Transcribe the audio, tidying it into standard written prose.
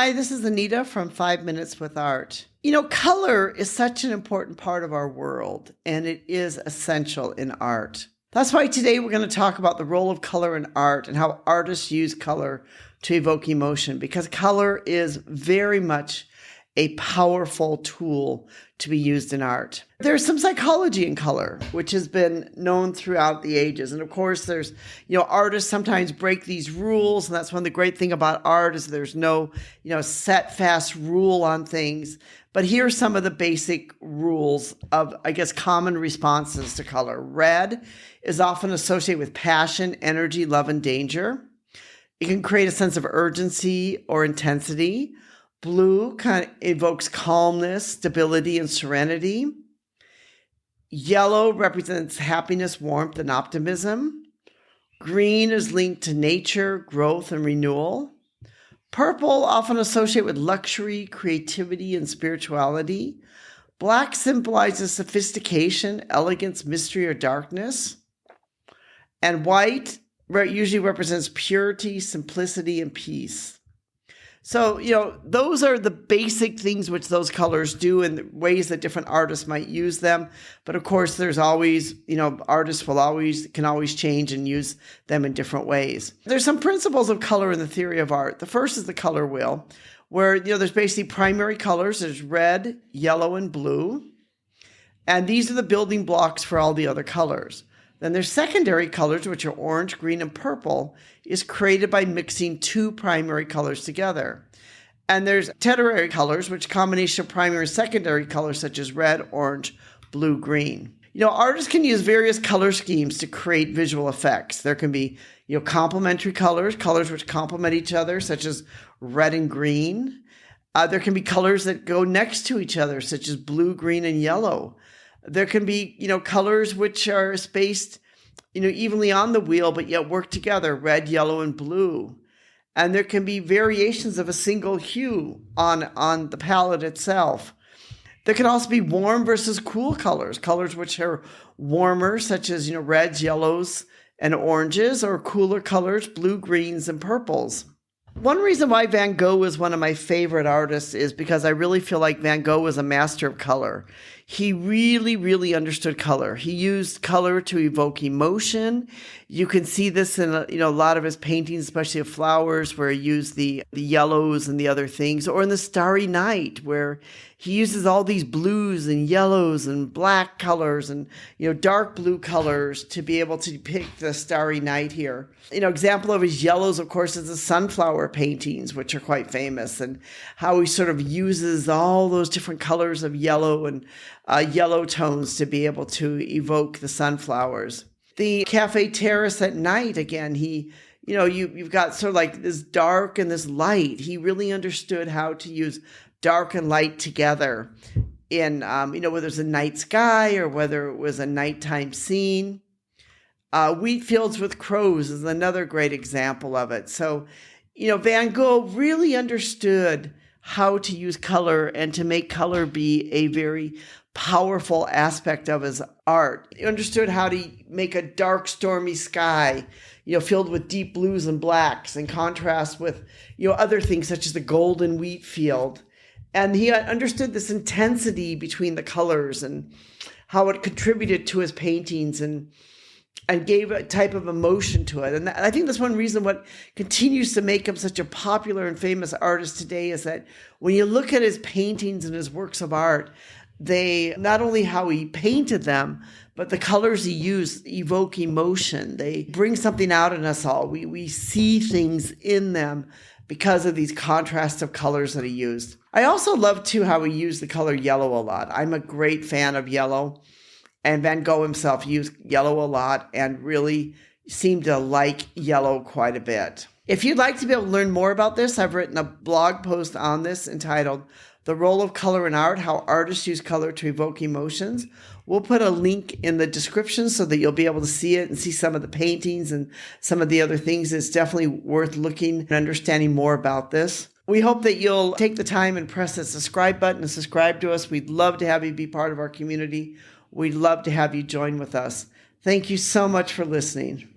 Hi, this is Anita from 5 Minutes with Art. Color is such an important part of our world, and it is essential in art. That's why today we're going to talk about the role of color in art and how artists use color to evoke emotion, because color is very much a powerful tool to be used in art. There's some psychology in color, which has been known throughout the ages. And of course, there's, artists sometimes break these rules. And that's one of the great things about art is there's no, set fast rule on things. But here are some of the basic rules of, common responses to color. Red is often associated with passion, energy, love, and danger. It can create a sense of urgency or intensity. Blue kind of evokes calmness, stability, and serenity. Yellow represents happiness, warmth, and optimism. Green is linked to nature, growth, and renewal. Purple, often associated with luxury, creativity, and spirituality. Black symbolizes sophistication, elegance, mystery, or darkness. And white usually represents purity, simplicity, and peace. So, those are the basic things which those colors do and the ways that different artists might use them. But of course, there's always, artists can always change and use them in different ways. There's some principles of color in the theory of art. The first is the color wheel, where, there's basically primary colors. There's red, yellow, and blue. And these are the building blocks for all the other colors. Then there's secondary colors, which are orange, green, and purple, is created by mixing two primary colors together. And there's tertiary colors, which combination of primary and secondary colors such as red, orange, blue, green. Artists can use various color schemes to create visual effects. There can be, complementary colors which complement each other, such as red and green. There can be colors that go next to each other, such as blue, green, and yellow. There can be, colors which are spaced, evenly on the wheel, but yet work together, red, yellow, and blue. And there can be variations of a single hue on the palette itself. There can also be warm versus cool colors which are warmer, such as, reds, yellows, and oranges, or cooler colors, blue, greens, and purples. One reason why Van Gogh is one of my favorite artists is because I really feel like Van Gogh was a master of color. He really, really understood color. He used color to evoke emotion. You can see this in a lot of his paintings, especially of flowers, where he used the yellows and the other things, or in the Starry Night, where he uses all these blues and yellows and black colors and dark blue colors to be able to depict the Starry Night here. Example of his yellows, of course, is the sunflower paintings, which are quite famous, and how he sort of uses all those different colors of yellow and yellow tones to be able to evoke the sunflowers. The Cafe Terrace at night, again, you've got sort of like this dark and this light. He really understood how to use dark and light together in, whether it's a night sky or whether it was a nighttime scene. Wheat fields with crows is another great example of it. So, Van Gogh really understood how to use color and to make color be a very powerful aspect of his art. He understood how to make a dark, stormy sky, filled with deep blues and blacks, in contrast with, other things such as the golden wheat field. And he understood this intensity between the colors and how it contributed to his paintings and gave a type of emotion to it. And I think that's one reason what continues to make him such a popular and famous artist today is that when you look at his paintings and his works of art, they, not only how he painted them, but the colors he used evoke emotion. They bring something out in us all. We see things in them because of these contrasts of colors that he used. I also love, too, how he used the color yellow a lot. I'm a great fan of yellow. And Van Gogh himself used yellow a lot and really seemed to like yellow quite a bit. If you'd like to be able to learn more about this, I've written a blog post on this entitled The Role of Color in Art, How Artists Use Color to Evoke Emotions. We'll put a link in the description so that you'll be able to see it and see some of the paintings and some of the other things. It's definitely worth looking and understanding more about this. We hope that you'll take the time and press the subscribe button and subscribe to us. We'd love to have you be part of our community. We'd love to have you join with us. Thank you so much for listening.